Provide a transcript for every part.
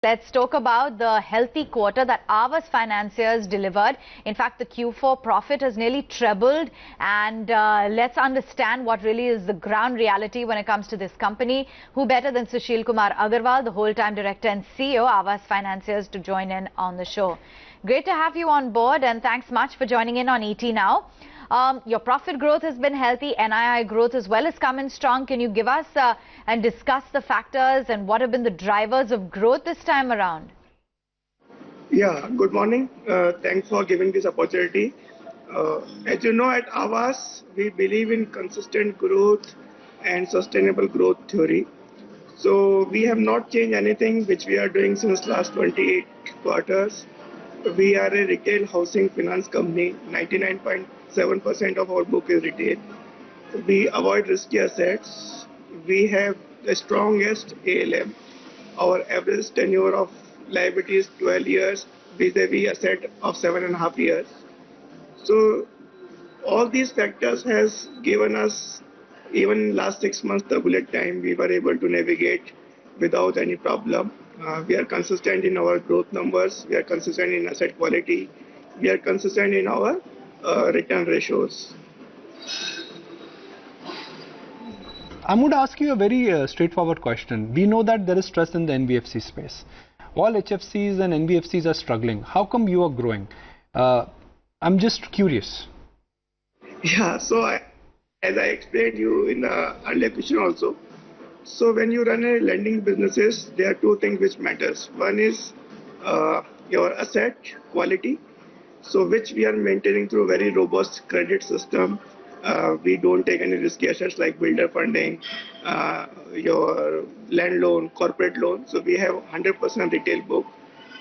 Let's talk about the healthy quarter that Aavas Financiers delivered. In fact, the Q4 profit has nearly trebled, and let's understand what really is the ground reality when it comes to this company. Who better than Sushil Kumar Agarwal, the whole-time director and CEO Aavas Financiers, to join in on the show. Great to have you on board, and thanks much for joining in on ET Now. Your profit growth has been healthy, NII growth as well has come in strong. Can you give us and discuss the factors and what have been the drivers of growth this time around? Yeah, good morning. Thanks for giving this opportunity. As you know, at Aavas, we believe in consistent growth and sustainable growth theory. So we have not changed anything which we are doing since last 28 quarters. We are a retail housing finance company. 99.7% of our book is retail. We avoid risky assets. We have the strongest ALM. Our average tenure of liability is 12 years vis-a-vis asset of 7.5 years. So all these factors has given us, even last 6 months turbulent time, we were able to navigate without any problem. We are consistent in our growth numbers. We are consistent in asset quality. We are consistent in our return ratios. I'm going to ask you a very straightforward question. We know that there is stress in the NBFC space. All HFCs and NBFCs are struggling. How come you are growing? I'm just curious. Yeah, so as I explained you in the earlier question also, so when you run a lending businesses, there are two things which matters. One is your asset quality, so which we are maintaining through very robust credit system. We don't take any risky assets like builder funding, your land loan, corporate loan. So we have 100% retail book.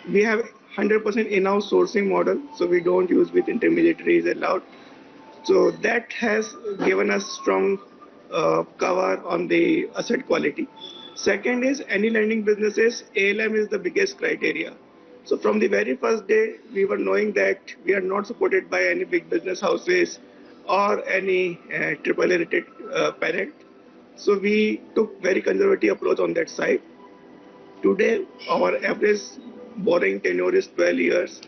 We have 100% in-house sourcing model, so we don't use with intermediaries allowed. So that has given us strong cover on the asset quality. Second is any lending businesses, ALM is the biggest criteria. So from the very first day, we were knowing that we are not supported by any big business houses or any AAA rated parent. So we took very conservative approach on that side. Today, our average borrowing tenure is 12 years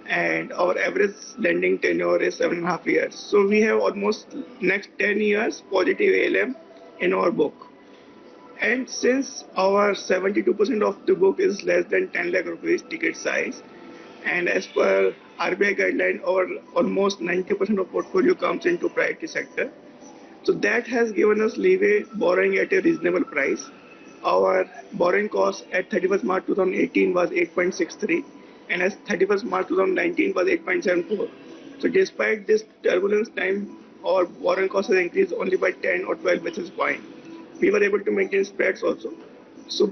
and our average lending tenure is 7.5 years. So we have almost next 10 years positive ALM in our book. And since our 72% of the book is less than 10 lakh rupees ticket size, and as per RBI guideline, our almost 90% of portfolio comes into priority sector. So that has given us leeway borrowing at a reasonable price. Our borrowing cost at 31st March 2018 was 8.63 and as 31st March 2019 was 8.74. So despite this turbulence time, our borrowing cost has increased only by 10 or 12 basis points. We were able to maintain spreads also. So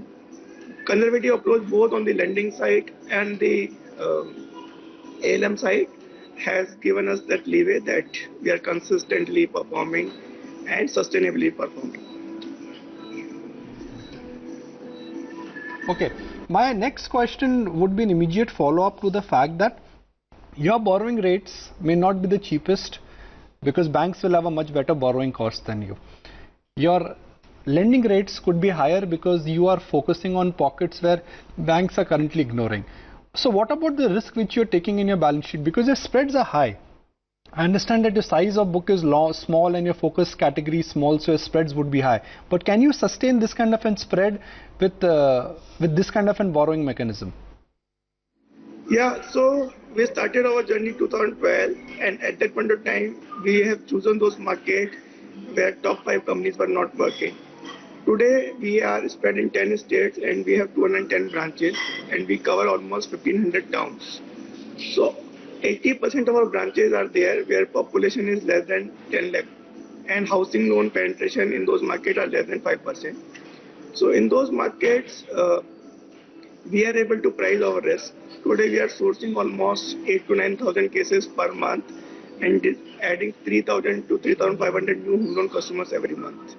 conservative approach both on the lending side and the ALM side has given us that leeway that we are consistently performing and sustainably performing. Okay, my next question would be an immediate follow-up to the fact that your borrowing rates may not be the cheapest because banks will have a much better borrowing cost than you. Your lending rates could be higher because you are focusing on pockets where banks are currently ignoring. So what about the risk which you're taking in your balance sheet? Because your spreads are high. I understand that your size of book is small and your focus category is small, so your spreads would be high. But can you sustain this kind of a spread with this kind of a borrowing mechanism? Yeah, so we started our journey 2012 and at that point of time, we have chosen those markets where top 5 companies were not working. Today, we are spread in 10 states and we have 210 branches and we cover almost 1500 towns. So 80% of our branches are there where population is less than 10 lakh and housing loan penetration in those markets are less than 5%. So in those markets, we are able to price our risk. Today we are sourcing almost 8 to 9,000 cases per month and adding 3,000 to 3,500 new home loan customers every month.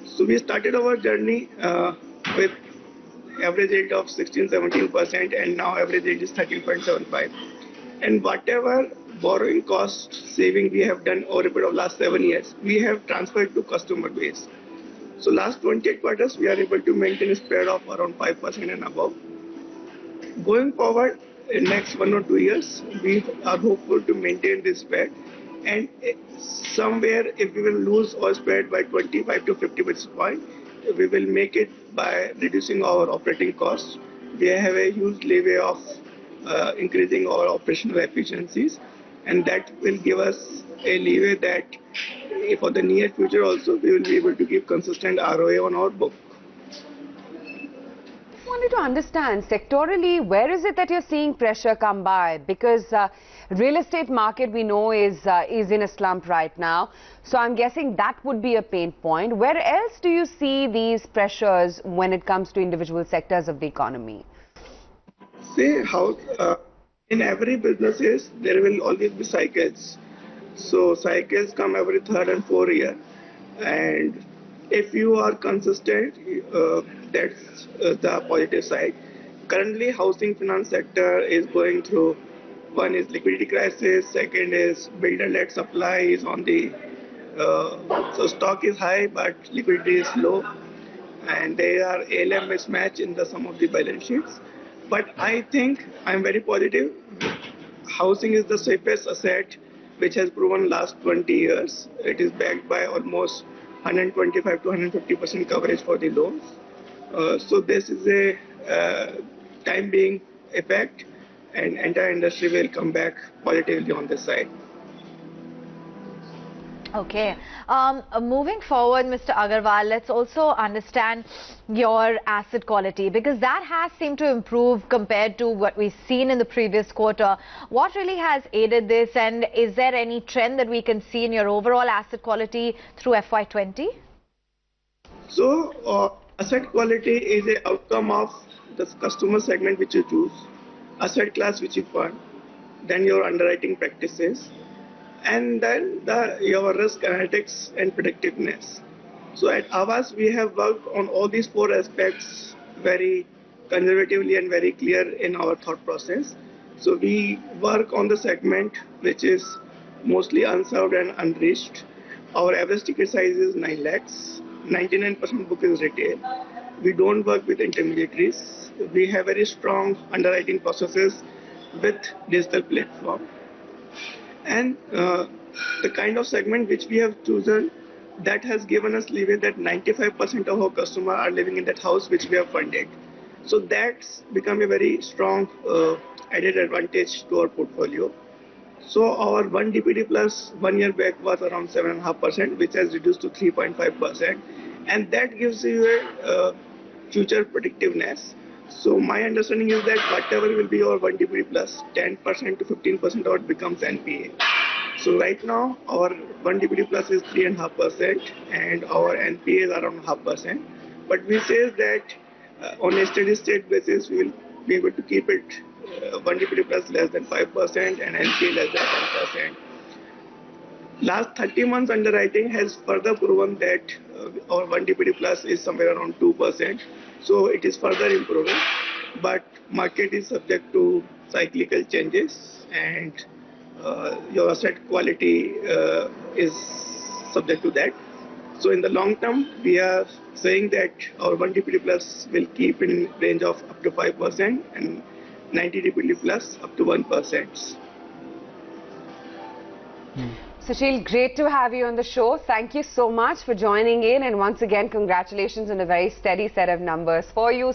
So we started our journey with average rate of 16-17% and now average rate is 13.75. And whatever borrowing cost saving we have done over a period of last 7 years, we have transferred to customer base. So last 28 quarters, we are able to maintain a spread of around 5% and above. Going forward, in next 1 or 2 years, we are hopeful to maintain this spread, and somewhere if we will lose our spread by 25 to 50 basis point, we will make it by reducing our operating costs. We have a huge leeway of increasing our operational efficiencies, and that will give us a leeway that for the near future also we will be able to give consistent ROA on our book. I wanted to understand sectorally, where is it that you're seeing pressure come by? Because real estate market we know is in a slump right now. So I'm guessing that would be a pain point. Where else do you see these pressures when it comes to individual sectors of the economy? See how in every businesses there will always be cycles. So cycles come every 3rd and 4th year, and if you are consistent, that's the positive side. Currently, housing finance sector is going through, one is liquidity crisis, second is builder-led supply is on the, so stock is high but liquidity is low, and there are ALM mismatch in some of the balance sheets. But I think I'm very positive. Housing is the safest asset which has proven last 20 years. It is backed by almost 125 to 150% coverage for the loans. So this is a time being effect, and entire industry will come back positively on this side. Okay. Moving forward, Mr. Agarwal, let's also understand your asset quality, because that has seemed to improve compared to what we've seen in the previous quarter. What really has aided this, and is there any trend that we can see in your overall asset quality through FY20? So, asset quality is an outcome of the customer segment which you choose, asset class which you fund, then your underwriting practices, and then your risk analytics and predictiveness. So at Aavas, we have worked on all these 4 aspects very conservatively and very clear in our thought process. So we work on the segment which is mostly unserved and unreached. Our average ticket size is 9 lakhs. 99% book is retail. We don't work with intermediaries. We have very strong underwriting processes with digital platform. And the kind of segment which we have chosen, that has given us leeway that 95% of our customers are living in that house which we have funded. So that's become a very strong added advantage to our portfolio. So our 1 DPD plus 1 year back was around 7.5%, which has reduced to 3.5%. And that gives you a future predictiveness. So my understanding is that whatever will be our 1 DPD plus, 10% to 15% of it becomes NPA. So right now our 1 DPD plus is 3.5% and our NPA is around 0.5%. But we say that on a steady state basis we will be able to keep it 1 DPD plus less than 5% and NPA less than 10%. Last 30 months underwriting has further proven that our 1 DPD plus is somewhere around 2%. So it is further improving, but market is subject to cyclical changes, and your asset quality is subject to that. So in the long term, we are saying that our 1 DPD plus will keep in range of up to 5% and 90 DPD plus up to 1%. Sushil, great to have you on the show. Thank you so much for joining in, and once again, congratulations on a very steady set of numbers for you.